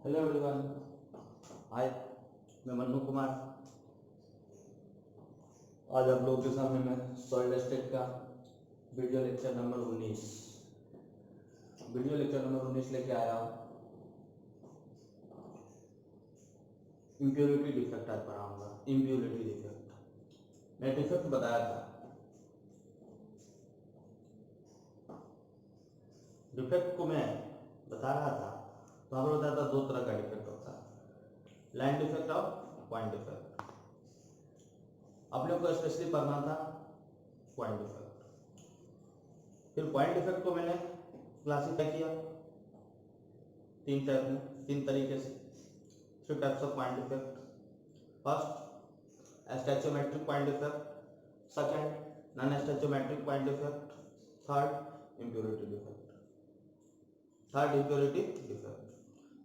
Hello everyone, हाय, मैं मन्नू कुमार। आज आप लोगों के सामने मैं सॉलिड स्टेट का वीडियो लेक्चर नंबर 19 लेके आया हूँ। इम्प्योरिटी डिफेक्ट आज पढ़ाऊंगा। इम्प्योरिटी डिफेक्ट मैं डिफेक्ट बताया था। डिफेक्ट को मैं बता रहा था तो हमें बताया था दो तरह का डिफेक्ट होता है, लाइन डिफेक्ट और पॉइंट डिफेक्ट। अपने को स्पेशली पढ़ना था पॉइंट डिफेक्ट। फिर पॉइंट डिफेक्ट को मैंने क्लासिफाई किया तीन तरीके से। 3 types of point defect. First, stoichiometric point defect. Second, non stoichiometric point defect. Third, impurity defect.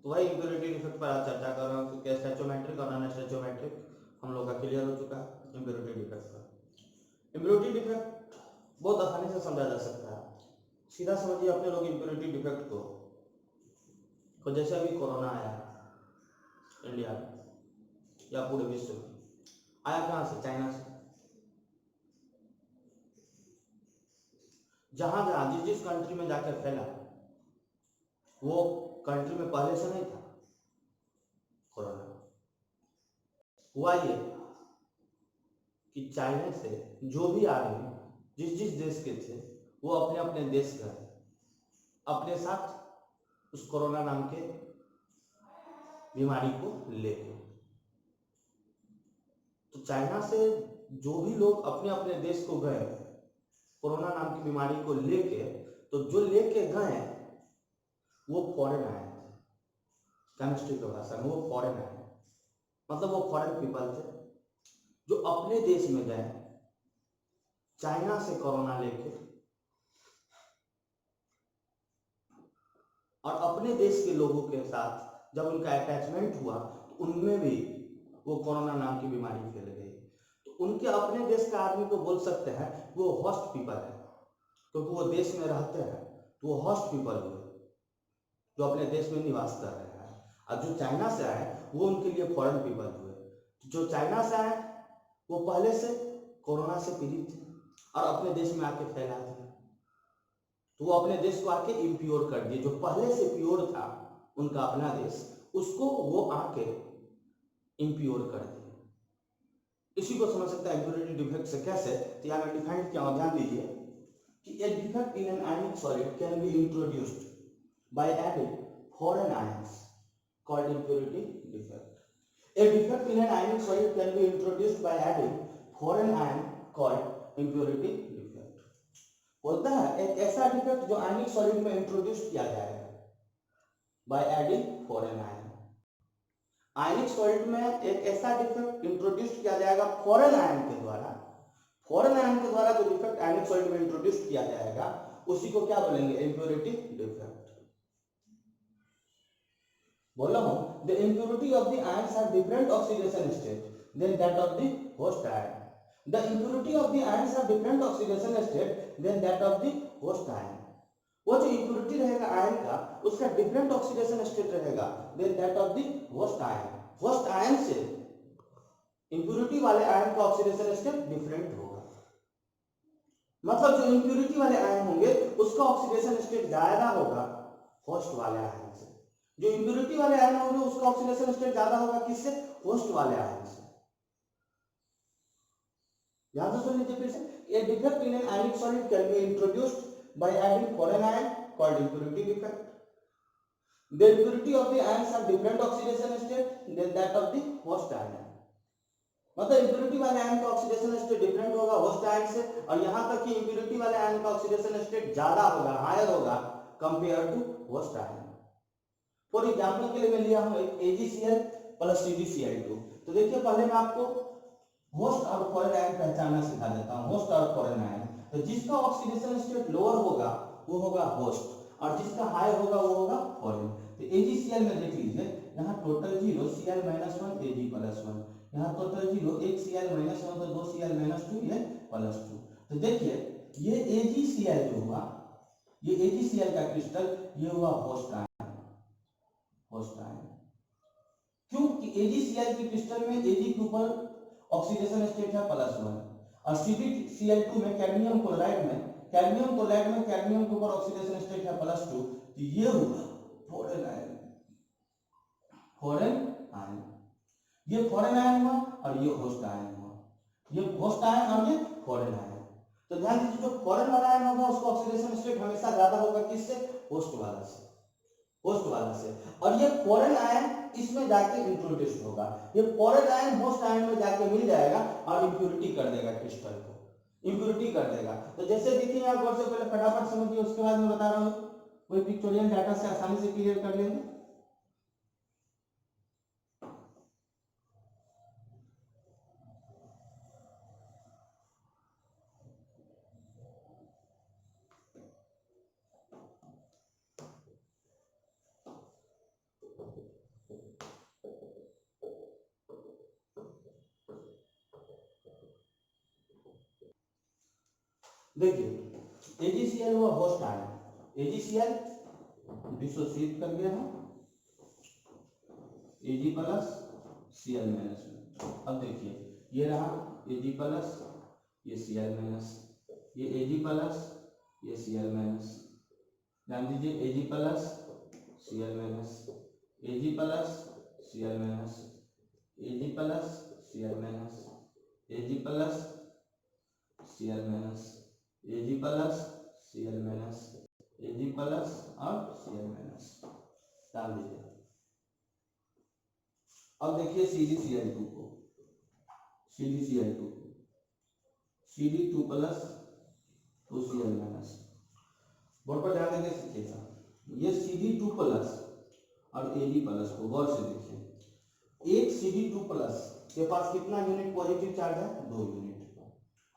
तो वही इम्प्योरिटी डिफेक्ट पर आज चर्चा कर रहा हूँ क्योंकि स्टैचोमेट्रिक और नॉन स्टैचोमेट्रिक हम लोग का क्लियर हो चुका है। इम्प्योरिटी डिफेक्ट पर इम्प्योरिटी डिफेक्ट बहुत आसानी से समझा जा सकता है। सीधा समझिए अपने लोग इम्प्योरिटी डिफेक्ट को। तो जैसे अभी कोरोना आया इंडिया में या पूरे विश्व में, आया कहाँ से? चाइना से। जहां जहां जिस कंट्री में जाकर फैला वो कंट्री में पहले से नहीं था कोरोना। हुआ ये कि चाइना से जो भी आदमी जिस देश के थे वो अपने अपने देश गए अपने साथ उस कोरोना नाम के बीमारी को लेके। तो चाइना से जो भी लोग अपने अपने देश को गए कोरोना नाम की बीमारी को लेके, तो जो लेके गए वो फॉरेन आए थे। केमिस्ट्री की भाषा में वो फॉरेन आए, मतलब वो फॉरेन पीपल थे जो अपने देश में गए चाइना से कोरोना लेके और अपने देश के लोगों के साथ जब उनका अटैचमेंट हुआ तो उनमें भी वो कोरोना नाम की बीमारी फैल गई। तो उनके अपने देश का आदमी को बोल सकते हैं वो होस्ट पीपल है, क्योंकि वो देश में रहते हैं तो वो होस्ट पीपल हुए जो अपने देश में निवास कर रहे हैं। और जो चाइना से आए वो उनके लिए फॉरेन पीपल हुए। जो चाइना से आए वो पहले से कोरोना से पीड़ित थे और अपने देश में आके फैला दिए, तो वो अपने देश को आके इम्प्योर कर दिए। जो पहले से प्योर था उनका अपना देश, उसको वो आके इम्प्योर कर दिए। इसी को समझ सकते हैं इम्प्योरिटी डिफेक्ट से कैसे। तो यहाँ मैं डिफाइन किया हूं, ध्यान दीजिए कि ए defect in an ionic solid can be introduced by adding foreign ions called impurity defect. A defect in an ionic solid can be introduced by adding foreign ion called impurity defect. बोलता है एक ऐसा defect जो आयनिक solid में introduce किया जाएगा by adding foreign ion. Ionic solid में एक ऐसा डिफेक्ट इंट्रोड्यूस किया जाएगा फॉरेन आयन के द्वारा। फॉरेन आयन के द्वारा जो डिफेक्ट आयनिक सॉलिड में इंट्रोड्यूस किया जाएगा उसी को क्या बोलेंगे? Impurity defect. बोल रहा हूं the impurity of the ions have different oxidation state than that of the host ion. The impurity of the ions have different oxidation state than that of the host ion. वो जो impurity रहेगा ion का उसका different oxidation state रहेगा than that of the host ion. host ion से impurity वाले ion का oxidation state different होगा। मतलब जो impurity वाले आयन होंगे उसका oxidation state ज्यादा होगा host वाले आयन से। जो impurity वाले आयन होंगे उसका oxidation state ज्यादा होगा किससे? host वाले आयन से। ध्यान से सुन लीजिए फिर से। A defect in an ionic solid can be introduced by adding foreign ion called impurity defect. The impurity of the ions have different oxidation state than that of the host ion. मतलब impurity वाले ion का oxidation state different होगा host ion से, और यहां तक कि impurity वाले आयन का ऑक्सीडेशन स्टेट ज्यादा होगा, हायर होगा compare to host ion. For example के लिए मैं लिया हूं एक AgCl प्लस CgCl2। तो देखिए पहले मैं आपको होस्ट और फॉरेन आयन पहचानना सिखा देता हूं। होस्ट और फॉरेन आयन, तो जिसका ऑक्सीडेशन स्टेट लोअर होगा वो होगा होस्ट और जिसका हाई होगा वो होगा फॉरेन। तो AgCl में देख लीजिए यहाँ टोटल 0 Cl-1 Ag+1, यहाँ टोटल 0 1 Cl-1 तो 2 Cl-2 ये +2। तो देखिए ये AgCl जो हुआ, ये AgCl का क्रिस्टल ये हुआ होस्ट आयन। क्योंकि AgCl की क्रिस्टल में Ag के ऊपर ऑक्सीडेशन स्टेट है +1 और CdCl2 में कैडमियम क्लोराइड में कैडमियम के ऊपर ऑक्सीडेशन स्टेट है +2। तो ये हुआ फॉरेन आयन, ये फॉरेन आयन हुआ और ये होस्ट आयन हुआ, ये होस्ट आयन और ये फॉरेन आयन। तो ध्यान दीजिए, जो फॉरेन वाला आयन होगा उसका ऑक्सीडेशन स्टेट हमेशा ज्यादा होगा किससे? होस्ट वाला से, होस्ट वाला से। और ये फॉरेन आयन इसमें जाके इंट्रोड्यूस होगा, ये फॉरेन आयन होस्ट आयन में जाके मिल जाएगा और इंप्योरिटी कर देगा, क्रिस्टल को इंप्योरिटी कर देगा। तो जैसे देखिए आप गौर से पहले फटाफट समझिए, उसके बाद मैं बता रहा हूँ, कोई पिक्चोरियल डाटा से आसानी से क्लियर कर लेंगे। देखिए AgCl हुआ होस्ट आयन, AgCl डिसोसिएट कर गया है Ag प्लस Cl माइनस में। अब देखिए ये रहा Ag प्लस, ये Cl माइनस, ये Ag प्लस, ये Cl माइनस। ध्यान दीजिए Ag plus Cl minus, Ag plus Cl minus, Ag plus Cl minus, Ag plus Cl minus, Ag plus Cl minus, Ag plus और Cl माइनस डाल दीजिए। अब देखिए CdCl2 को, CdCl2 Cd2 plus 2Cl minus, board पर ध्यान देंगे सीखिएगा। ये Cd2 प्लस और Ag प्लस को गौर से देखिए, एक Cd2 प्लस के पास कितना यूनिट पॉजिटिव चार्ज है? 2 unit.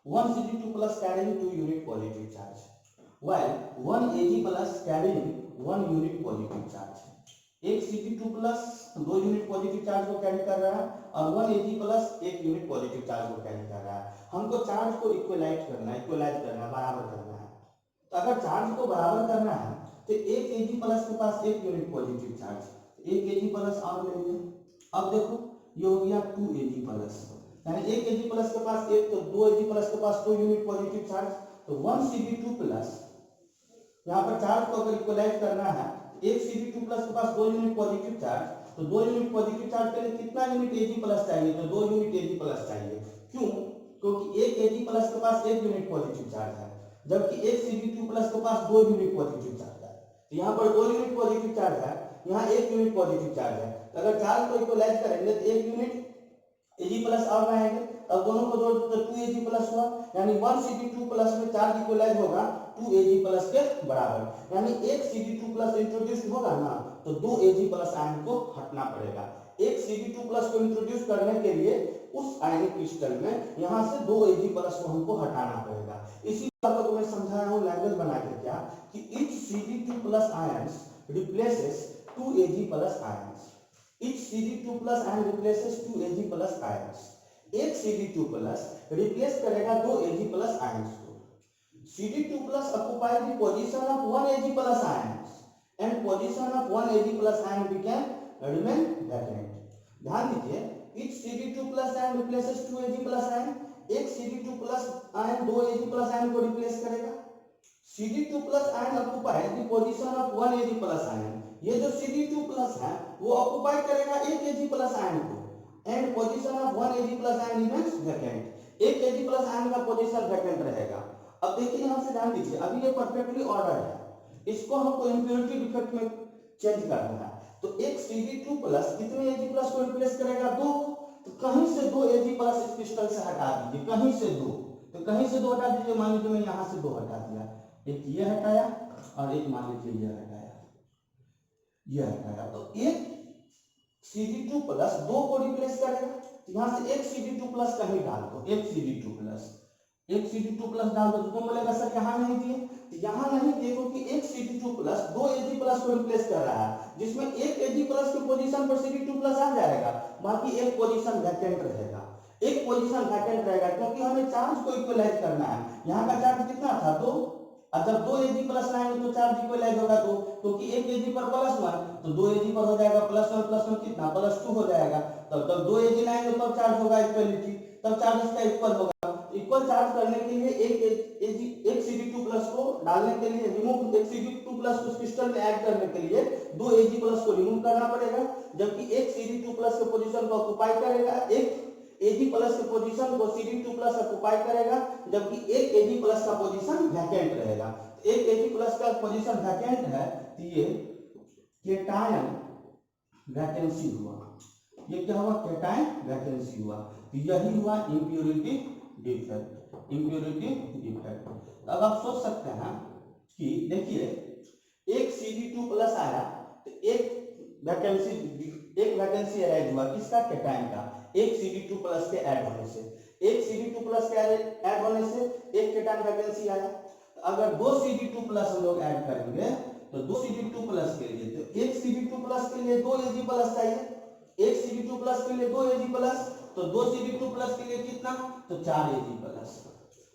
1 Cd2 plus carrying 2 unit positive charge, while 1 Ag plus carrying 1 unit positive charge। एक Cd2 plus 2 unit positive charge को कैरी कर रहा है और 1 Ag plus 1 unit positive charge को कैरी कर रहा है। हमको चार्ज को इक्वलाइज करना है, बराबर करना है। तो अगर चार्ज को बराबर करना है तो एक Ag प्लस के पास 1 यूनिट पॉजिटिव चार्ज, एक Ag प्लस और लेंगे। अब देखो ये हो गया 2 Ag प्लस, यानी एक Ag प्लस के पास 1 तो 2 Ag प्लस के पास 2 यूनिट पॉजिटिव चार्ज, तो 1 Cd2 प्लस, यहाँ पर चार्ज को अगर इक्वलाइज करना है, एक Cd2 प्लस के पास 2 यूनिट पॉजिटिव चार्ज, तो 2 यूनिट पॉजिटिव चार्ज के लिए कितना यूनिट Ag प्लस चाहिए? तो 2 यूनिट Ag प्लस चाहिए। क्यों? क्योंकि एक Ag प्लस के पास 1 यूनिट पॉजिटिव चार्ज है, जबकि एक Cd2 प्लस के पास 2 यूनिट पॉजिटिव चार्ज है। तो यहाँ पर 2 यूनिट पॉजिटिव चार्ज है, यहाँ 1 यूनिट पॉजिटिव चार्ज है। तो अगर चार्ज को इक्वलाइज करेंगे तो 1 यूनिट Ag प्लस और रहेंगे, अब दोनों को जोड़ तो 2 Ag प्लस हुआ, यानी 1 Cd2 प्लस में चार्ज इक्वलाइज होगा 2 Ag प्लस के बराबर, यानी एक Cd2 प्लस इंट्रोड्यूस होगा ना तो 2 Ag प्लस आयन को हटना पड़ेगा। एक Cd2 प्लस को इंट्रोड्यूस करने के लिए उस आयनिक क्रिस्टल में यहाँ से 2 Ag प्लस को हमको हटाना पड़ेगा। इसी बात को मैं समझा रहा हूँ लैंग्वेज बना के क्या, कि each Cd2 plus ions replaces 2 Ag plus ions, each Cd2 plus ion replaces 2 Ag plus ions। एक Cd2 plus रिप्लेस करेगा 2 Ag plus ions को। Cd2 plus occupy the position of 1 Ag plus ions and position of 1 Ag plus ion became remain vacant। ध्यान दीजिए, each Cd2 plus ion replaces 2 Ag plus ion, एक Cd2 plus ion 2 Ag plus ion को replace करेगा। Cd2 plus ion occupy the position of 1 Ag plus ion, ये जो Cd2 plus है वो occupy करेगा एक Ag प्लस आयन को, and position of 1 Ag plus ion remains vacant, एक Ag प्लस आयन का पोजीशन वैकेंट रहेगा। अब देखिए यहाँ से ध्यान दीजिए, अभी ये परफेक्टली ऑर्डर है, इसको हमको इंप्योरिटी डिफेक्ट में चेंज करना है। तो एक Cd2 प्लस कितने Ag प्लस को रिप्लेस करेगा? 2, तो कहीं से 2 Ag प्लस इस क्रिस्टल से हटा दीजिए, कहीं से 2, तो कहीं से 2 हटा दीजिए। मान लीजिए मैं यहाँ से 2 हटा दिया, एक ये हटाया और एक मान लीजिए ये हटाया, यह हटाया, तो एक Cd2 प्लस 2 को रिप्लेस करेगा। तो यहाँ से एक Cd2 प्लस कहीं डाल दो, एक Cd2 प्लस डाल दो, तो तुम बोलेगा सर यहाँ नहीं दिए, तो यहाँ नहीं दिए क्योंकि एक Cd2 प्लस 2 Ag प्लस को रिप्लेस कर रहा है, जिसमें एक Ag प्लस की पोजीशन पर Cd2 प्लस आ जाएगा, बाकी एक पोजीशन वैकेंट रहेगा, क्योंकि हमें चार्ज को इक्वलाइज करना है। यहाँ का चार्ज कितना था? 2, अब जब 2 Ag प्लस लाएंगे तो चार्ज इक्वलाइज होगा, तो क्योंकि 1 Ag पर +1 तो 2 Ag पर हो जाएगा +1 +1 कितना +2 हो जाएगा। तब 2 Ag लाएंगे तब चार्ज होगा इक्वलिटी, तब चार्ज इसका इक्वल होगा। इक्वल चार्ज करने के लिए एक Cd2+ को डालने के लिए रिमूव, एक Cd2+ को क्रिस्टल में ऐड करने के लिए 2 Ag+ को रिमूव करना पड़ेगा, जबकि एक Cd2+ के पोजीशन को ऑक्युपाई करेगा, एक Ag+ के पोजीशन को Cd2+ ऑक्युपाई करेगा, जबकि एक Ag+ का पोजीशन वैकेंट रहेगा। एक Ag+ का पोजीशन वैकेंट है तो ये केटायन वैकेंसी हुआ। ये क्या हुआ? केटायन वैकेंसी हुआ। तो यही हुआ इंप्योरिटी डिफेक्ट, इंप्योरिटी डिफेक्ट। अब आप सोच सकते हैं कि देखिए एक Cd2+ आया तो एक वैकेंसी अराइज हुआ किसका? केटायन का, एक Cd2+ के ऐड होने से, एक Cd2+ के ऐड होने से एक केटायन वैकेंसी आया। अगर 2 Cd2+ हम लोग ऐड करेंगे तो 2 Cd2+ के लिए, तो एक Cd2+ के लिए 2 Ag+ चाहिए, एक Cd2+ के लिए 2 Ag+, तो 2 Cd2+ के लिए कितना? तो 4 Ag+,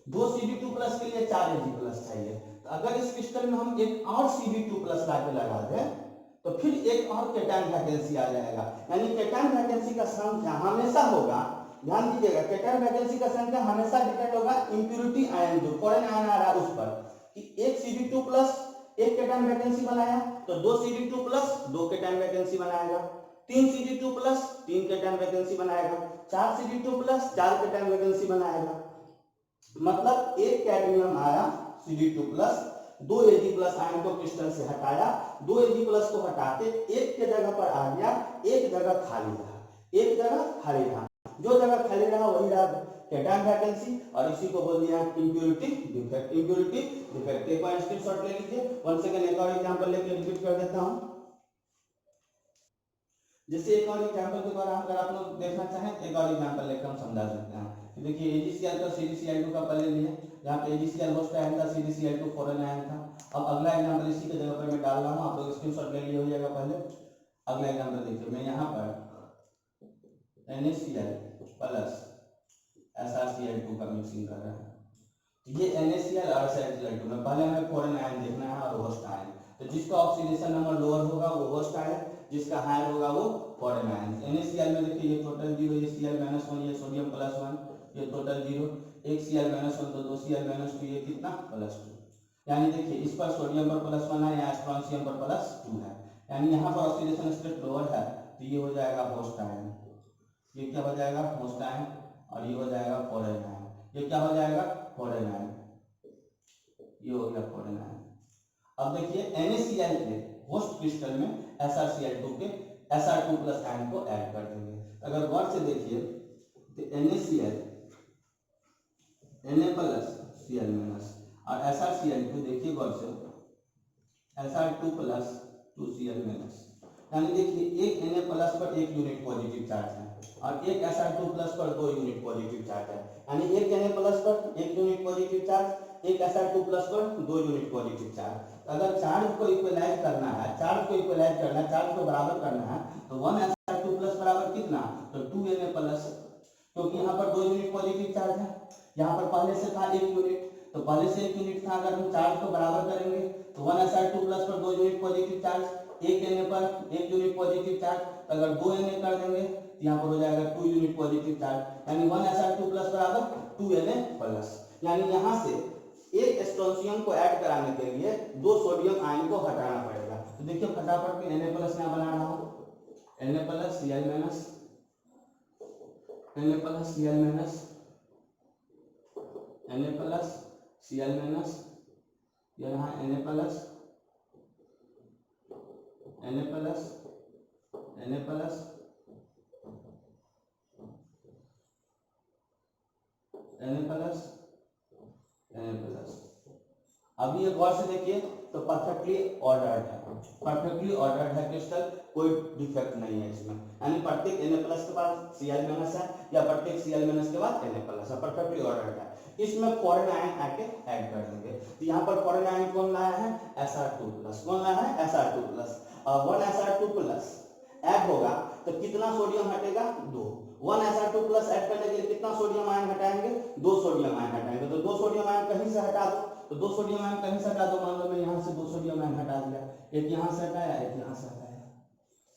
2 Cd2+ के लिए 4 Ag+ चाहिए। तो अगर इस क्रिस्टल में हम एक और Cd2+ लाके लगा दें तो फिर एक और केटायन वैकेंसी आ जाएगा, यानी केटायन वैकेंसी का संख्या हमेशा होगा, ध्यान दीजिएगा, केटायन वैकेंसी का संख्या हमेशा डिपेंड होगा इंप्योरिटी आयन, जो फॉरेन आयन आ रहा है उस पर, कि एक Cd2+ एक केटायन वैकेंसी बनाया तो 2 Cd2+ 2 केटायन वैकेंसी बनाएगा, 3 Cd2+ 3 केटायन वैकेंसी बनाएगा, 4 Cd2+ 4 केटायन वैकेंसी बनाएगा। मतलब एक कैडमियम आया Cd2+, 2 Ag+ आयन को क्रिस्टल से हटाया, 2 Ag+ को हटा के एक के जगह पर आ गया, एक जगह खाली रहा, एक जगह खाली रहा, जो जगह खाली रहा वही रहा केटायन वैकेंसी, और इसी को बोल दिया इंप्योरिटी डिफेक्ट, इंप्योरिटी डिफेक्ट। एक बार स्क्रीनशॉट ले लीजिए, वन सेकंड एक और एग्जांपल लेके रिपीट कर देता हूं। जैसे एक और एग्जांपल के द्वारा अगर आप लोग देखना चाहें, एक और एग्जांपल लेकर हम समझा सकते हैं। देखिए AgCl का CdCl2 का पहले लिए, जहाँ पे AgCl होस्ट आयन था, CdCl2 फॉरेन आयन था। अब अगला एग्जांपल इसी के जगह पर मैं डाल रहा हूँ, आप लोग स्क्रीनशॉट ले लिए हो जाएगा। पहले अगला एग्जांपल देखिए, मैं यहाँ पर NaCl प्लस SrCl2 का मिक्सिंग कर रहा है। ये NaCl और SrCl2 में पहले हमें फॉरेन आयन देखना है और होस्ट आयन, तो जिसका ऑक्सीडेशन नंबर लोअर होगा वो होस्ट आयन, जिसका हायर होगा वो फॉरेन आयन। NaCl में देखिए ये टोटल 0, ये Cl-1, ये सोडियम +1, ये टोटल 0, एक Cl-1 तो 2 Cl-2, ये कितना +2, यानी देखिए इस पर सोडियम पर +1 है, यहाँ स्ट्रोंशियम पर +2 है, यानी यहाँ पर ऑक्सीडेशन स्टेट लोअर है, तो ये हो जाएगा होस्ट आयन, ये क्या हो जाएगा? होस्ट आयन, और ये हो जाएगा फॉरेन आयन, ये क्या हो जाएगा? फॉरेन आयन, ये हो गया फॉरेन आयन। अब देखिए NaCl के होस्ट क्रिस्टल में SrCl2 के Sr2+ आयन को ऐड कर देंगे। अगर गौर से देखिए तो NaCl Na+Cl- और SrCl2 देखिए गौर से Sr2+ 2Cl-, यानी देखिए एक Na+ पर 1 यूनिट पॉजिटिव चार्ज है और एक Sr2+ पर 2 यूनिट पॉजिटिव चार्ज है, यानी एक Na+ पर 1 यूनिट पॉजिटिव चार्ज, एक Sr2+ पर 2 यूनिट पॉजिटिव चार्ज। अगर चार्ज को इक्वलाइज करना है, चार्ज को इक्वलाइज करना है, चार्ज को बराबर करना है, तो 1 Sr2+ बराबर कितना? तो 2 Na+, क्योंकि यहाँ पर 2 यूनिट पॉजिटिव चार्ज है, यहाँ पर पहले से था 1 यूनिट, तो पहले से 1 यूनिट था, अगर हम चार्ज को बराबर करेंगे तो 1 Sr2+ पर 2 यूनिट पॉजिटिव चार्ज, एक Na पर 1 यूनिट पॉजिटिव चार्ज, अगर 2 Na कर देंगे तो यहाँ पर हो जाएगा 2 यूनिट पॉजिटिव चार्ज, यानी 1 Sr2+ बराबर 2 Na+, यानी यहाँ से एक स्ट्रोंशियम को ऐड कराने के लिए 2 सोडियम आयन को हटाना पड़ेगा। तो देखिए फटाफट में Na+ यहाँ बना रहा हूँ, Na+Cl-, Na+Cl-, Na+Cl-, यहाँ Na+, अभी ये गौर से देखिए तो परफेक्टली ऑर्डर्ड है, परफेक्टली ऑर्डर्ड है क्रिस्टल, कोई डिफेक्ट नहीं है इसमें, यानी प्रत्येक Na+ के बाद Cl- है या प्रत्येक Cl- के बाद Na+ है, परफेक्टली ऑर्डर्ड है। इसमें फॉरेन आयन आके ऐड कर देंगे, तो यहाँ पर फॉरेन आयन कौन लाया है? Sr2+, कौन लाया है? Sr2+, और 1 Sr2+ ऐड होगा तो कितना सोडियम हटेगा? 2। 1 Sr2+ ऐड करने के लिए कितना सोडियम आयन हटाएंगे? 2 सोडियम आयन हटाएंगे, तो 2 सोडियम आयन कहीं से हटा दो, तो 2 सोडियम आयन कहीं से हटा दो, मान लो मैं यहाँ से 2 सोडियम आयन हटा दिया, एक यहाँ से हटाया, एक यहाँ से हटाया,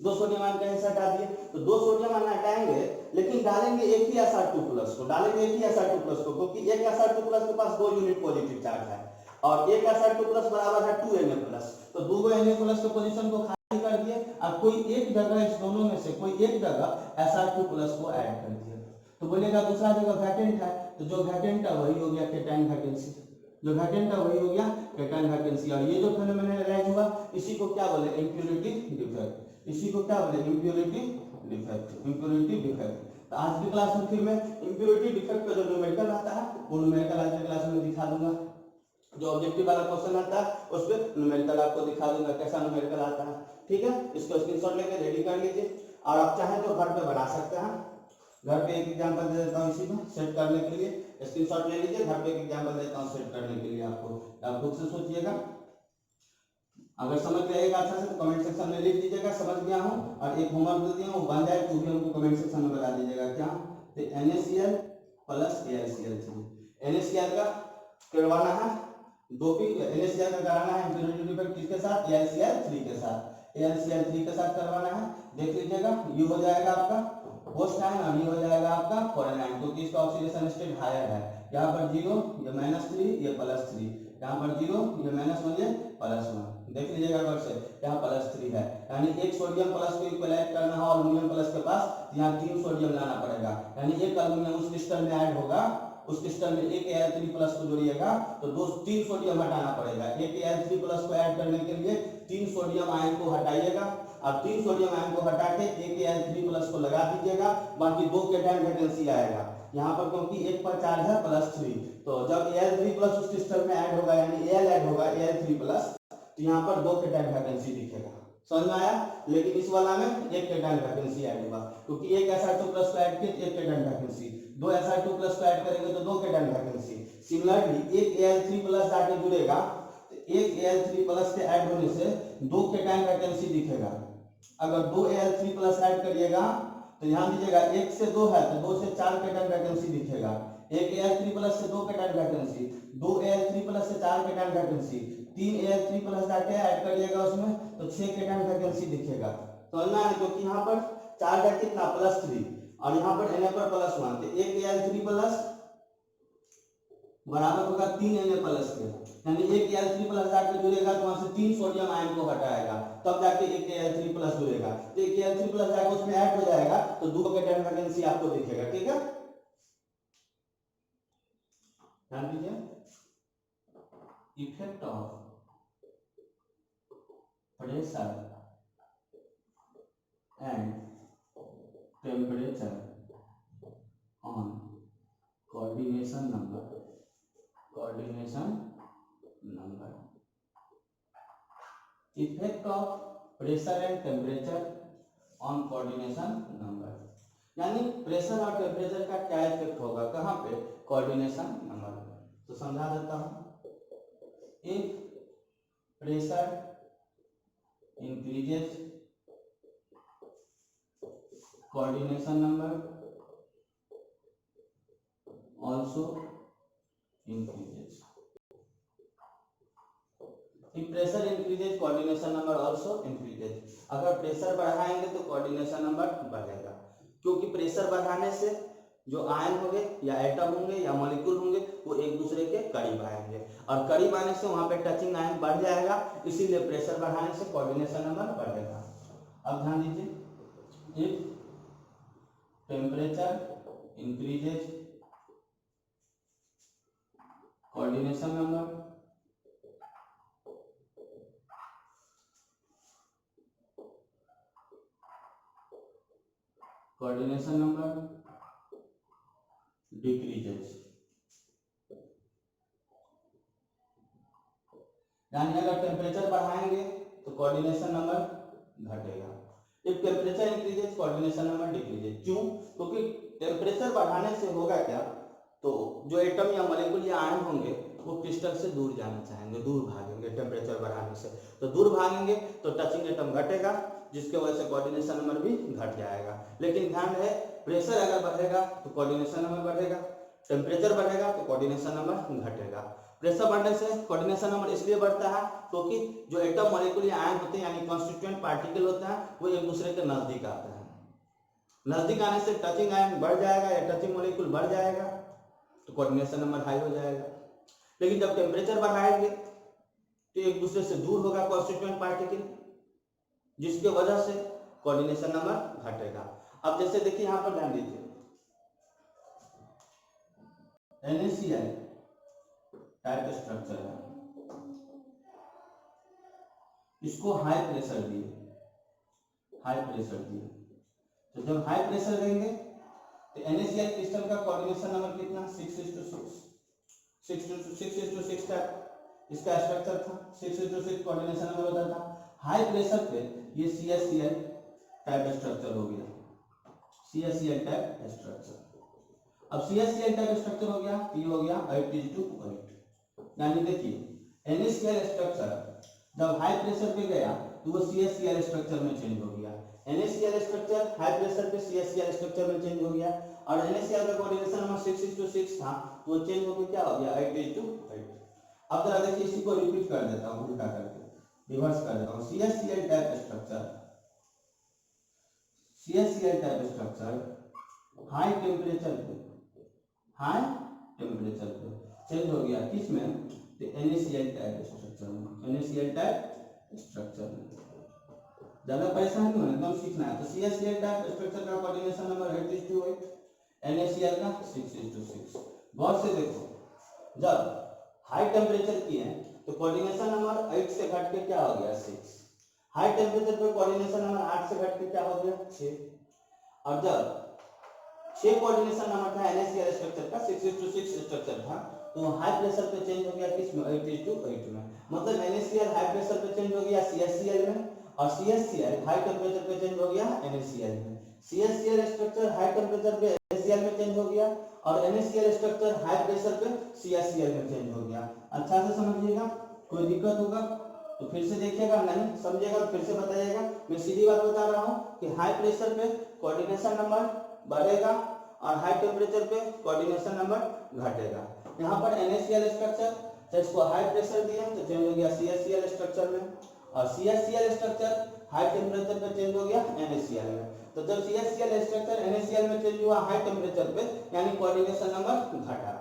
2 सोडियम आयन कहीं से हटा दिए, तो 2 सोडियम आयन हटाएंगे, लेकिन डालेंगे एक ही Sr2+ को, डालेंगे एक ही Sr2+ को, क्योंकि एक Sr2+ के पास 2 यूनिट पॉजिटिव चार्ज है और एक Sr2+ बराबर है 2Na+, तो 2 Na+ के पोजीशन को खाली कर दिए और कोई एक जगह इस दोनों में से कोई एक जगह Sr2+ को ऐड कर दिया, तो बोलेगा दूसरा जगह वैकेंट है, तो जो वैकेंट है वही हो गया केटाइन वैकेंसी, जो वैकेंट है वही हो गया केटाइन वैकेंसी। और ये जो फेनोमेनन अराइज हुआ इसी को क्या बोले, इम्प्योरिटी डिफेक्ट, इसी को क्या बोले, इम्प्योरिटी डिफेक्ट, इम्प्योरिटी डिफेक्ट। तो आज की क्लास में फिर मैं इम्प्योरिटी डिफेक्ट का जो न्यूमेरिकल आता है वो न्यूमेरिकल आज की क्लास में दिखा दूंगा, जो ऑब्जेक्टिव वाला क्वेश्चन आता है उस पर न्यूमेरिकल आपको दिखा दूंगा कैसा न्यूमेरिकल आता है, ठीक है। इसको स्क्रीनशॉट लेके रेडी कर लीजिए और आप चाहें तो घर पे बना सकते हैं, घर पे एक एग्जांपल दे देता हूँ इसी में सेट करने के लिए, स्क्रीनशॉट ले लीजिए, घर पे एक एग्जांपल देता हूँ सेट करने के लिए आपको, आप खुद से सोचिएगा, अगर समझ में आएगा अच्छा से तो कमेंट सेक्शन में लिख दीजिएगा समझ गया हूँ, और एक होमवर्क दे दिया हूँ बन जाए तो भी हमको कमेंट सेक्शन में बता दीजिएगा क्या, तो NaCl प्लस AlCl चाहिए, NaCl का करवाना है डोपिंग, NaCl का कराना है इम्प्योरिटी डिफेक्ट किसके साथ, AlCl3 के साथ, AlCl3 के साथ करवाना है, देख लीजिएगा ये हो जाएगा आपका होस्ट आयन और ये हो जाएगा आपका फॉरेन आयन, क्योंकि इसका ऑक्सीडेशन स्टेट हायर है, यहाँ पर 0 ये -3 ये +3, यहाँ पर 0 ये -1 ये +1, देख लीजिएगा वर्ड से यहाँ +3 है, यानी एक सोडियम प्लस को इक्वलाइज करना है एल्युमिनियम प्लस के पास, यहाँ 3 सोडियम लाना पड़ेगा, यानी एक एल्युमिनियम उस क्रिस्टल में ऐड होगा, उस क्रिस्टल में एक Al3+ को जोड़िएगा तो 3 सोडियम हटाना पड़ेगा, एक Al3+ को ऐड करने के लिए 3 सोडियम आयन को हटाइएगा और 3 सोडियम आयन को हटा के एक Al3+ को लगा दीजिएगा, बाकी 2 केटाइन वैकेंसी आएगा यहाँ पर, क्योंकि एक पर चार्ज है +3, तो जब Al3+ उस क्रिस्टल में ऐड होगा यानी Al ऐड होगा Al3+, तो यहाँ पर 2 केटाइन वैकेंसी दिखेगा, समझ में आया। लेकिन इस वाला में एक केटाइन वैकेंसी ऐड होगा, क्योंकि एक Sr2+ को ऐड किया एक केटाइन वैकेंसी, 2 Sr2+ को ऐड करेंगे तो 2 केटाइन वैकेंसी। सिमिलरली एक Al3+ जाके जुड़ेगा तो एक Al3+ के ऐड होने से 2 केटाइन वैकेंसी दिखेगा, अगर 2 Al3+ ऐड करिएगा तो ध्यान दीजिएगा 1 से 2 है तो 2 से 4 केटाइन वैकेंसी दिखेगा, एक Al3+ से 2 केटाइन वैकेंसी, 2 Al3+ से 4 केटाइन वैकेंसी, 3 Al3+ जाके ऐड करिएगा उसमें तो 6 केटाइन वैकेंसी दिखेगा, समझना है, क्योंकि यहाँ पर चार्ज है कितना +3 और यहाँ पर Na पर +1, तो एक Al3+ बराबर होगा 3 Na+ के, यानी एक Al3+ जाके जुड़ेगा तो वहां से 3 सोडियम आयन को हटाएगा तब जाके एक Al3+ जुड़ेगा, तो एक Al3+ जाके उसमें ऐड हो जाएगा तो 2 केटाइन वैकेंसी आपको दिखेगा, ठीक है। ध्यान दीजिए, effect of pressure and temperature on coordination number, coordination number, effect of pressure and temperature on coordination number, यानी प्रेशर और टेम्परेचर का क्या इफेक्ट होगा कहाँ पे, कोऑर्डिनेशन नंबर। तो समझा देता हूं, if pressure increases coordination number also increases, if pressure increases coordination number also increases, अगर प्रेशर बढ़ाएंगे तो कोऑर्डिनेशन नंबर बढ़ेगा, क्योंकि प्रेशर बढ़ाने से जो आयन होंगे या एटम होंगे या मॉलिक्यूल होंगे वो एक दूसरे के करीब आएंगे और करीब आने से वहां पे टचिंग आयन बढ़ जाएगा, इसीलिए प्रेशर बढ़ाने से कोऑर्डिनेशन नंबर बढ़ेगा। अब ध्यान दीजिए, if temperature increases coordination number, coordination number decreases, यानी अगर टेम्परेचर बढ़ाएंगे तो कोऑर्डिनेशन नंबर घटेगा, if temperature increases coordination number decreases, क्यों, क्योंकि टेम्परेचर बढ़ाने से होगा क्या, तो जो एटम या मॉलिक्यूल या आयन होंगे वो क्रिस्टल से दूर जाना चाहेंगे, दूर भागेंगे टेम्परेचर बढ़ाने से, तो दूर भागेंगे तो टचिंग एटम घटेगा जिसके वजह से कोऑर्डिनेशन नंबर भी घट जाएगा। लेकिन ध्यान रहे, प्रेशर अगर बढ़ेगा तो कोऑर्डिनेशन नंबर बढ़ेगा, टेम्परेचर बढ़ेगा तो कोऑर्डिनेशन नंबर घटेगा। प्रेशर बढ़ने से कोऑर्डिनेशन नंबर इसलिए बढ़ता है क्योंकि जो एटम मॉलिक्यूल या आयन होते हैं यानी कॉन्स्टिट्यूएंट पार्टिकल होता है वो एक दूसरे के नजदीक आते हैं। नजदीक आने से टचिंग आयन बढ़ जाएगा या टचिंग मॉलिक्यूल बढ़ जाएगा तो कोऑर्डिनेशन नंबर हाई हो जाएगा। लेकिन जब टेम्परेचर बढ़ाएंगे तो एक दूसरे से दूर होगा कॉन्स्टिट्यूएंट पार्टिकल, जिसके वजह से कोऑर्डिनेशन नंबर घटेगा। अब जैसे देखिए यहाँ पर ध्यान दीजिए, NaCl टाइप स्ट्रक्चर है, इसको हाई प्रेशर दिए, तो जब हाई प्रेशर देंगे तो NaCl क्रिस्टल का कोऑर्डिनेशन नंबर कितना 6:6 टाइप इसका स्ट्रक्चर था, 6:6 कोऑर्डिनेशन नंबर होता था। हाई प्रेशर पे ये CaCl टाइप स्ट्रक्चर हो गया, CaCl टाइप स्ट्रक्चर। अब CaCl टाइप स्ट्रक्चर हो गया तो ये हो गया 8:8। यानी देखिए NaCl स्ट्रक्चर जब हाई प्रेशर पे गया तो वो CaCl स्ट्रक्चर में चेंज हो गया। NaCl स्ट्रक्चर हाई प्रेशर पे CaCl स्ट्रक्चर में चेंज हो गया और NaCl का कोऑर्डिनेशन नंबर 6:6 था तो वो चेंज होकर क्या हो गया 8:8। अब जरा देखिए इसी को रिपीट कर देता हूँ, उल्टा करके रिवर्स कर देता हूँ। CaCl type structure high temperature पे चेंज हो गया, किसमें तो NaCl टाइप स्ट्रक्चर में। ज्यादा परेशान नहीं होना, एकदम सीखना है। तो CaCl टाइप स्ट्रक्चर का कोऑर्डिनेशन नंबर 8:8, NaCl का 6:6। गौर से देखो, जब हाई टेम्परेचर किए तो कोऑर्डिनेशन नंबर 8 से घट के क्या हो गया 6। हाई टेम्परेचर पे कोऑर्डिनेशन नंबर 8 से घट के क्या हो गया 6। और जब 6 कोऑर्डिनेशन नंबर था NaCl स्ट्रक्चर का, 6:6 स्ट्रक्चर था, तो हाई प्रेशर पे चेंज हो गया किसमें 8:8 में। मतलब NaCl हाई प्रेशर पे चेंज हो गया CaCl में और CaCl हाई टेम्परेचर पे चेंज हो गया NaCl में। CaCl स्ट्रक्चर हाई टेम्परेचर पे NaCl में चेंज हो गया और NaCl स्ट्रक्चर हाई प्रेशर पे CaCl में चेंज हो गया। अच्छा से समझिएगा, कोई दिक्कत होगा तो फिर से देखिएगा, नहीं समझिएगा तो फिर से बताइएगा। मैं सीधी बात बता रहा हूँ कि हाई प्रेशर पे कोऑर्डिनेशन नंबर बढ़ेगा और हाई टेम्परेचर पे कोऑर्डिनेशन नंबर घटेगा। यहाँ पर NaCl स्ट्रक्चर जब इसको हाई प्रेशर दिया तो चेंज हो गया CaCl स्ट्रक्चर में और CaCl स्ट्रक्चर हाई टेम्परेचर पे चेंज हो गया NaCl में। तो जब CaCl स्ट्रक्चर NaCl में चेंज हुआ हाई टेम्परेचर पे यानी कोऑर्डिनेशन नंबर घटा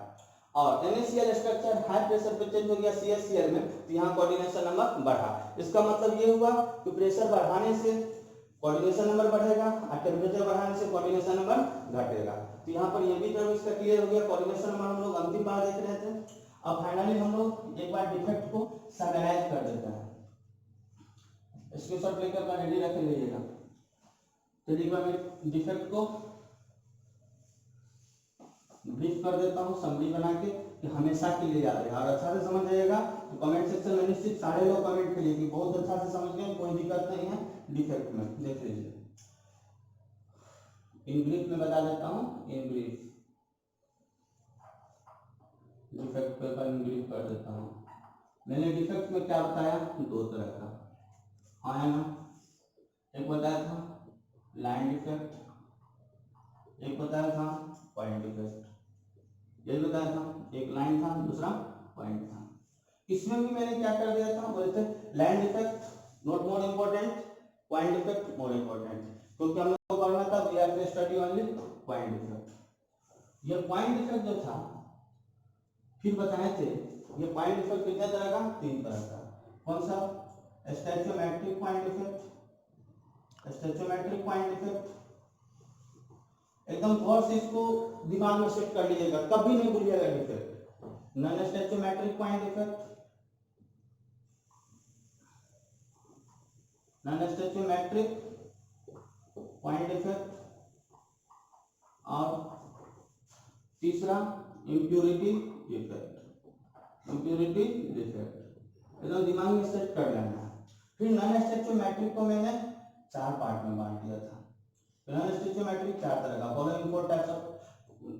और NaCl स्ट्रक्चर हाई प्रेशर पे चेंज हो गया CaCl में तो यहाँ कोऑर्डिनेशन नंबर बढ़ा। इसका मतलब ये हुआ कि प्रेशर बढ़ाने से कोऑर्डिनेशन नंबर बढ़ेगा और टेम्परेचर बढ़ाने से कोऑर्डिनेशन नंबर घटेगा। तो यहाँ पर ये भी टर्म इसका क्लियर हो गया। कोऑर्डिनेशन नंबर हम लोग अंतिम बार देख रहे थे। अब फाइनली हम लोग एक बार डिफेक्ट को समराइज कर देते हैं। स्क्रीनशॉट लेकर अपना रेडी रख लीजिएगा। तो एक बार मैं डिफेक्ट को ब्रीफ कर देता हूँ समरी बना के कि हमेशा के लिए याद रहेगा और अच्छा से समझ जाइएगा। तो कमेंट सेक्शन में निश्चित सारे लोग कमेंट करिए कि बहुत अच्छा से समझ गए, कोई दिक्कत नहीं है डिफेक्ट में। देख लीजिए, इन ब्रीफ में बता देता हूँ, in brief defect paper in brief कर देता हूँ। मैंने डिफेक्ट में क्या बताया, दो तरह का, हाँ है ना। एक बताया था लाइन डिफेक्ट, एक बताया था पॉइंट डिफेक्ट। ये बताया था, एक लाइन था दूसरा पॉइंट था। इसमें भी मैंने क्या कर दिया था, बोलते line defect not more important, point defect more important, क्योंकि हम लोग को करना था we have to study only point defect. ये पॉइंट डिफेक्ट जो था फिर बताए थे, ये पॉइंट डिफेक्ट कितने तरह का, 3 तरह का। कौन सा, stoichiometric point defect, stoichiometric point defect. एकदम गौर से इसको दिमाग में सेट कर लीजिएगा, कभी नहीं भूलिएगा defect. Non stoichiometric point defect, non stoichiometric point defect और तीसरा इम्प्योरिटी डिफेक्ट। इम्प्योरिटी डिफेक्ट एकदम दिमाग में सेट कर लेना है। फिर नॉन स्टैचोमेट्रिक को मैंने 4 पार्ट में बांट दिया था। नॉन स्टैचोमेट्रिक 4 तरह का, following 4 types of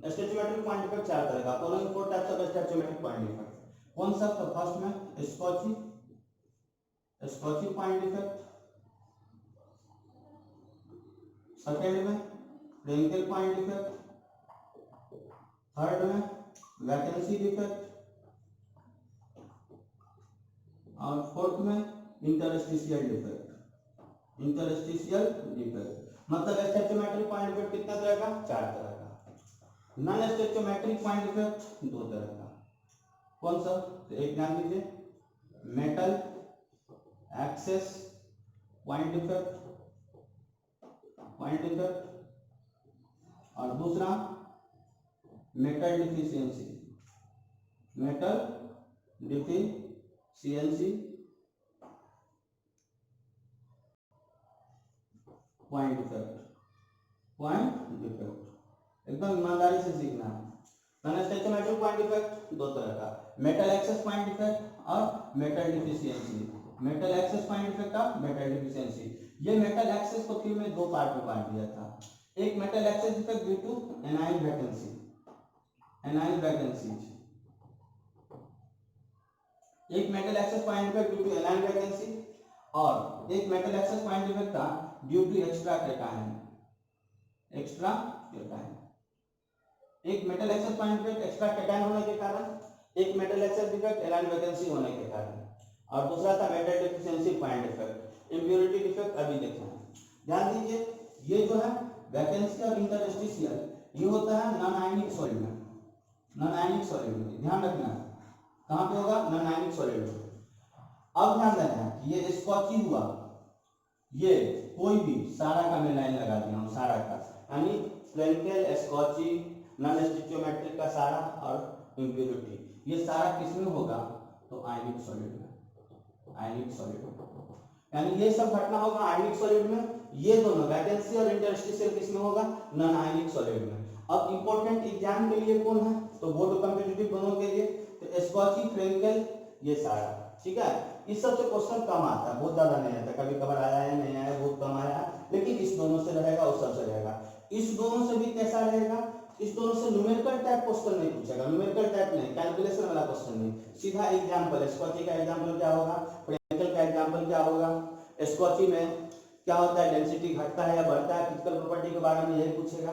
stoichiometric point defect 4 तरह का, following 4 types of stoichiometric point defect. कौन सा, तो फर्स्ट में स्कॉची पॉइंट डिफेक्ट, सेकंड में फ्रेंकेल पॉइंट डिफेक्ट, थर्ड में वैकेंसी डिफेक्ट, और फोर्थ में इंटरस्टिशियल डिफेक्ट। इंटरस्टिशियल डिफेक्ट मतलब स्टैचोमेट्रिक पॉइंट डिफेक्ट कितना तरह का? 4 तरह का। नॉन स्टैचोमेट्रिक पॉइंट डिफेक्ट 2 तरह का। कौन सा? तो एक ध्यान दीजिए, मेटल एक्सेस पॉइंट डिफेक्ट और दूसरा मेटल डिफिशियंसी पॉइंट डिफेक्ट एकदम ईमानदारी से सीखना है। नॉन स्टैचोमेट्रिक पॉइंट डिफेक्ट 2 तरह का, मेटल एक्सेस पॉइंट डिफेक्ट और metal deficiency. Metal excess point defect और मेटल डिफिशियंसी। ये मेटल एक्सेस को फिर में 2 पार्ट में बांट दिया था। एक metal excess defect due to anion vacancy, एक metal excess point defect due to anion vacancy और एक मेटल एक्सेस पॉइंट डिफेक्ट था ड्यू टू एक्स्ट्रा कैटायन। एक metal excess point defect extra cation होने के कारण, एक metal excess defect anion vacancy होने के कारण, और दूसरा था metal deficiency point defect. Impurity defect अभी देखना है। ध्यान दीजिए, ये जो है वैकेंसी और इंटरस्टिशियल ये होता है नॉन आयनिक सॉलिड में, ध्यान रखना है कहाँ पे होगा? नॉन आयनिक सॉलिड में। अब ध्यान देना है कि ये स्कॉची हुआ, ये कोई भी सारा का मैं लाइन लगा दिया हूँ, सारा का यानी फ्रेंकेल, स्कॉची, नॉन स्टिचियोमेट्रिक का सारा और इम्प्योरिटी, ये सारा किसमें होगा? तो आयनिक सॉलिड में, यानी ये सब घटना होगा आयनिक सॉलिड में। ये दोनों वैकेंसी और इंटरस्टिशियल किसमें होगा? नॉन आयनिक सॉलिड में। अब इंपॉर्टेंट एग्जाम के लिए कौन है? तो वो तो कॉम्पिटिटिव दोनों के लिए, तो स्कॉची, फ्रेंकेल, ये सारा, ठीक है। इस सब से क्वेश्चन कम आता है, बहुत ज्यादा नहीं आता, कभी कभार आया है, नहीं आया, बहुत कम आया, लेकिन इस दोनों से रहेगा, उस सब से रहेगा। इस दोनों से भी कैसा रहेगा? इस दोनों से न्यूमेरिकल टाइप क्वेश्चन नहीं पूछेगा, न्यूमेरिकल टाइप नहीं, कैलकुलेशन वाला क्वेश्चन नहीं, सीधा एग्जांपल। स्कॉची का एग्जांपल क्या होगा? फ्रेंकेल का एग्जांपल क्या होगा? स्कॉची में क्या होता है? डेंसिटी घटता है या बढ़ता है, फिजिकल प्रॉपर्टी के बारे में यही पूछेगा।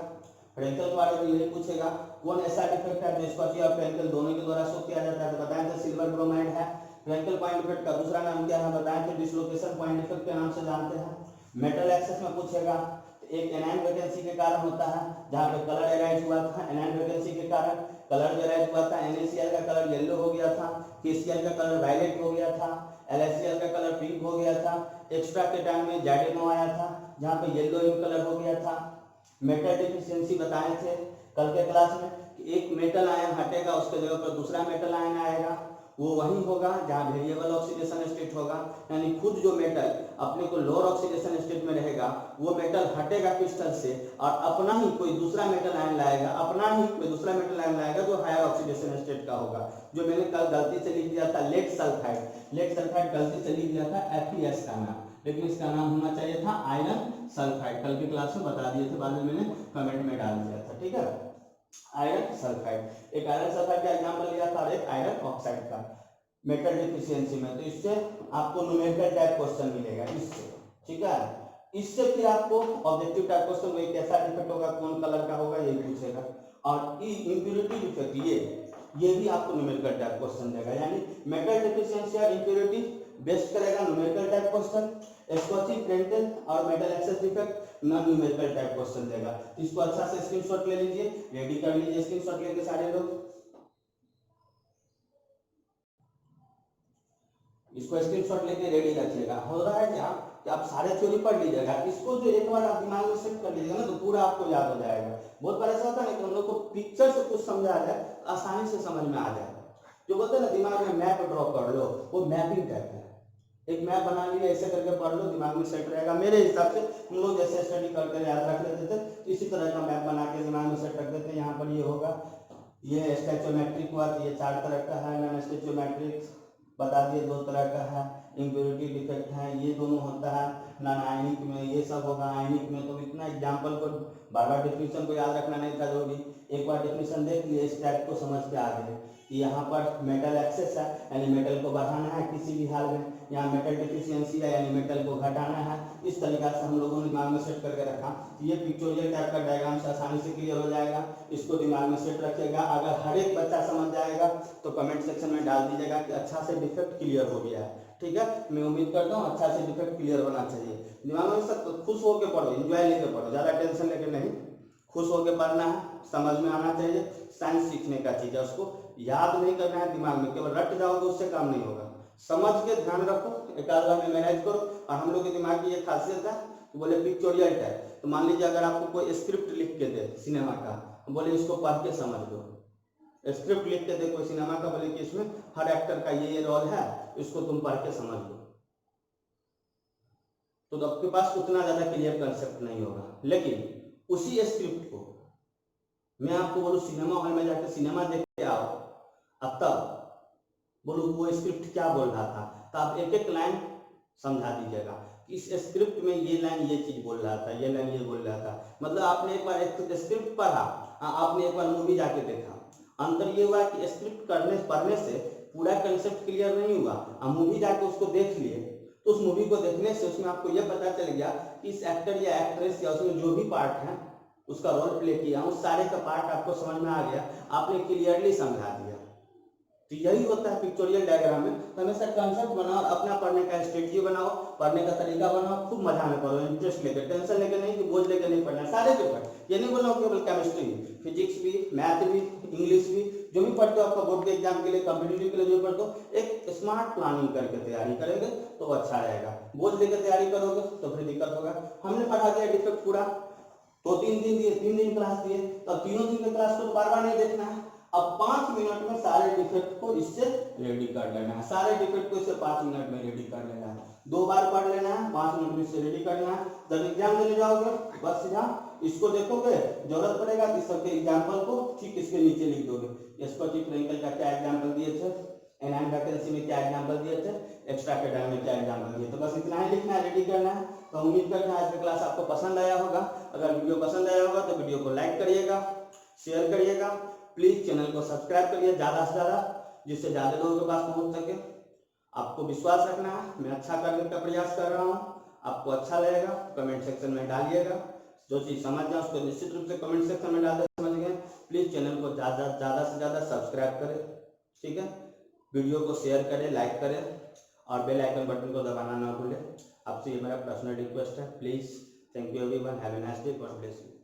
फ्रेंकेल के बारे में यही पूछेगा। कौन ऐसा डिफेक्ट है जो स्कॉची और फ्रेंकेल दोनों के द्वारा शो किया जाता है? तो बताएं तो सिल्वर ब्रोमाइड है। फ्रेंकेल पॉइंट डिफेक्ट का दूसरा नाम क्या है? बताएं तो डिसलोकेशन पॉइंट डिफेक्ट के नाम से जानते हैं। मेटल एक्सेस में पूछेगा, एक एनाइन वैकेंसी के कारण होता है, जहां पे कलर एराइज हुआ था, एनाइन वैकेंसी के कारण कलर जो एराइज हुआ था, NaCl का कलर येलो हो गया था, KCl का कलर वायलेट हो गया था, LaCl का कलर पिंक हो गया था, एक्स्ट्रा कैटायन में JADMO आया था, जहां पे येलो इन कलर हो गया था। मेटल डिफिशियंसी बताए थे कल के क्लास में कि एक मेटल आयन हटेगा, उसके जगह पर दूसरा मेटल आयन आएगा, वो वही होगा जहाँ वेरिएबल ऑक्सीडेशन स्टेट होगा, यानी खुद जो मेटल अपने को लोअर ऑक्सीडेशन स्टेट में रहेगा, वो मेटल हटेगा क्रिस्टल से और अपना ही कोई दूसरा मेटल आयन लाएगा, जो हायर ऑक्सीडेशन स्टेट का होगा। जो मैंने कल गलती से लिख दिया था लेड सल्फाइड गलती से लिख दिया था FeS का नाम, लेकिन इसका नाम होना चाहिए था आयरन सल्फाइड। कल की क्लास में बता दिए थे, बाद में मैंने कमेंट में डाल दिया था, ठीक है। आयरन सल्फाइड, एक आयरन सल्फाइड का एग्जांपल लिया था और एक आयरन ऑक्साइड का मेटल डिफिशियंसी में। तो इससे आपको न्यूमेरिकल टाइप क्वेश्चन मिलेगा इससे, ठीक है। इससे फिर आपको ऑब्जेक्टिव टाइप क्वेश्चन में कैसा डिफेक्ट होगा, कौन कलर का होगा, यही पूछेगा। और इम्प्योरिटी डिफेक्ट ये भी आपको न्यूमेरिकल टाइप क्वेश्चन देगा, यानी मेटल डिफिशियंसी और इम्प्योरिटी बेस्ड करेगा न्यूमेरिकल टाइप क्वेश्चन, स्कॉची, फ्रेंकेल और metal excess defect non numerical type question देगा। तो इसको अच्छा से स्क्रीनशॉट ले लीजिए, रेडी कर लीजिए, स्क्रीनशॉट लेके सारे लोग इसको स्क्रीनशॉट लेके रेडी रखिएगा। हो रहा है क्या कि आप सारे थ्योरी पढ़ लीजिएगा, इसको जो एक बार आप दिमाग में सेट कर लीजिएगा ना, तो पूरा आपको याद हो जाएगा। बहुत बार ऐसा होता है कि हम लोग को पिक्चर से कुछ समझा जाए, आसानी से समझ में आ जाए। जो बोलते हैं ना दिमाग में मैप ड्रॉ कर लो, वो मैपिंग टाइप है। एक मैप बना लिया, ऐसे करके पढ़ लो, दिमाग में सेट रहेगा। मेरे हिसाब से हम लोग जैसे स्टडी करके याद रख लेते थे, इसी तरह का मैप बना के दिमाग में सेट रख देते। यहाँ पर ये होगा, ये स्टैचोमेट्रिक हुआ, ये 4 तरह का है। नॉन स्टैचोमेट्रिक बता दिए 2 तरह का है। इम्प्योरिटी डिफेक्ट है, ये दोनों होता है नॉन आयनिक में, ये सब होगा आयनिक में। तो इतना एग्जाम्पल को बार बार डेफिनेशन को याद रखना नहीं था जरूरी, एक बार डेफिनेशन देख लिए, इस टाइप को समझ के आ गए। यहाँ पर मेटल एक्सेस है यानी मेटल को बढ़ाना है किसी भी हाल में, यहाँ मेटल डिफिशियंसी है यानी मेटल को घटाना है। इस तरीका से हम लोगों ने दिमाग में सेट करके रखा। ये पिक्चोरियल टाइप का डायग्राम से आसानी से क्लियर हो जाएगा, इसको दिमाग में सेट रखिएगा। अगर हर एक बच्चा समझ जाएगा तो कमेंट सेक्शन में डाल दीजिएगा कि अच्छा से डिफेक्ट क्लियर हो गया है। ठीक है, मैं उम्मीद करता हूँ अच्छा से डिफेक्ट क्लियर होना चाहिए। दिमाग में सब खुश होकर पढ़ो, एंजॉय लेके पढ़ो, ज़्यादा टेंशन लेके नहीं, खुश होकर पढ़ना है, समझ में आना चाहिए। साइंस सीखने का चीज़ है, उसको याद नहीं करना है दिमाग में, केवल रट जाओगे उससे काम नहीं होगा। समझ के ध्यान रखो, एक आध बार में मेमोराइज करो। और हम लोग के दिमाग की ये खासियत है कि बोले पिक्चोरियल टाइप, तो मान लीजिए अगर आपको कोई स्क्रिप्ट लिख के दे सिनेमा का, बोले इसको पढ़ के समझ लो। स्क्रिप्ट लिख के दे कोई सिनेमा का, बोले कि इसमें हर एक्टर का ये रोल है, इसको तुम पढ़ के समझ लो, तो आपके पास उतना ज़्यादा क्लियर कंसेप्ट नहीं होगा। लेकिन उसी स्क्रिप्ट को मैं आपको बोलूँ सिनेमा हॉल में जाकर सिनेमा देख के आओ, अब तब बोलूँ वो स्क्रिप्ट क्या बोल रहा था, तो आप एक एक लाइन समझा दीजिएगा कि इस स्क्रिप्ट में ये लाइन ये चीज़ बोल रहा था, ये लाइन ये बोल रहा था। मतलब आपने एक बार एक स्क्रिप्ट पढ़ा, आपने एक बार मूवी जाके देखा, अंतर ये हुआ कि स्क्रिप्ट पढ़ने से पूरा कंसेप्ट क्लियर नहीं हुआ, आप मूवी जाके उसको देख लिए, तो उस मूवी को देखने से उसमें आपको यह पता चल गया कि इस एक्टर या एक्ट्रेस या उसमें जो भी पार्ट है उसका रोल प्ले किया, उस सारे का पार्ट आपको समझ में आ गया, आपने क्लियरली समझा दिया। तो यही होता है पिक्चोरियल डायग्राम में। तो हमेशा कंसेप्ट बनाओ, अपना पढ़ने का स्ट्रेटजी बनाओ, पढ़ने का तरीका बनाओ, खूब मजा में पढ़ो, इंटरेस्ट लेकर, टेंशन लेकर नहीं कि बोझ लेकर नहीं पढ़ना, सारे पेपर। ये नहीं बोल रहा हूँ केवल केमिस्ट्री, फिजिक्स भी, मैथ भी, इंग्लिश भी, जो भी पढ़ते हो आपका बोर्ड के एग्जाम के लिए, कॉम्पिटिटिव के लिए जो पढ़ते हो, एक स्मार्ट प्लानिंग करके तैयारी करेंगे तो अच्छा रहेगा। बोझ लेकर तैयारी करोगे तो फिर दिक्कत होगा। हमने पढ़ा दिया डिफेक्ट पूरा, तो 3 दिन दिए, 3 दिन क्लास दिए, तो 3 दिन के क्लास को तो बार बार नहीं देखना है। अब 5 मिनट में सारे डिफेक्ट को इससे रेडी कर लेना है, सारे डिफेक्ट को इससे 5 मिनट में रेडी कर लेना है। 2 बार पढ़ लेना है, 5 मिनट में इससे रेडी करना है। जब एग्जाम देने जाओगे बस सीधा इसको देखोगे, जरूरत पड़ेगा कि सबके एग्जाम्पल को ठीक इसके नीचे लिख दोगे। स्पर्टिफिकल का क्या एग्जाम्पल दिए थे, एनाइन वैकेंसी में क्या एग्जाम्पल दिए थे, एक्स्ट्रा कैडर में क्या एग्जाम्पल दिए थे, बस इतना ही लिखना है, रेडी करना है। तो उम्मीद करते हैं आज का क्लास आपको पसंद आया होगा। अगर वीडियो पसंद आया होगा तो वीडियो को लाइक करिएगा, शेयर करिएगा, प्लीज चैनल को सब्सक्राइब करिए ज़्यादा से ज़्यादा, जिससे ज़्यादा लोगों के पास पहुंच सके। आपको विश्वास रखना है, मैं अच्छा करने का प्रयास कर रहा हूँ, आपको अच्छा लगेगा कमेंट सेक्शन में डालिएगा। जो चीज़ समझ जाए उसको निश्चित रूप से कमेंट सेक्शन में डाल दे, समझ गए। प्लीज़ चैनल को ज़्यादा से ज़्यादा सब्सक्राइब करें, ठीक है, वीडियो को शेयर करें, लाइक करें और बेल आइकन बटन को दबाना ना भूलें। आपसे ये मेरा पर्सनल रिक्वेस्ट है, please. Thank you everyone, have a nice day, God bless you.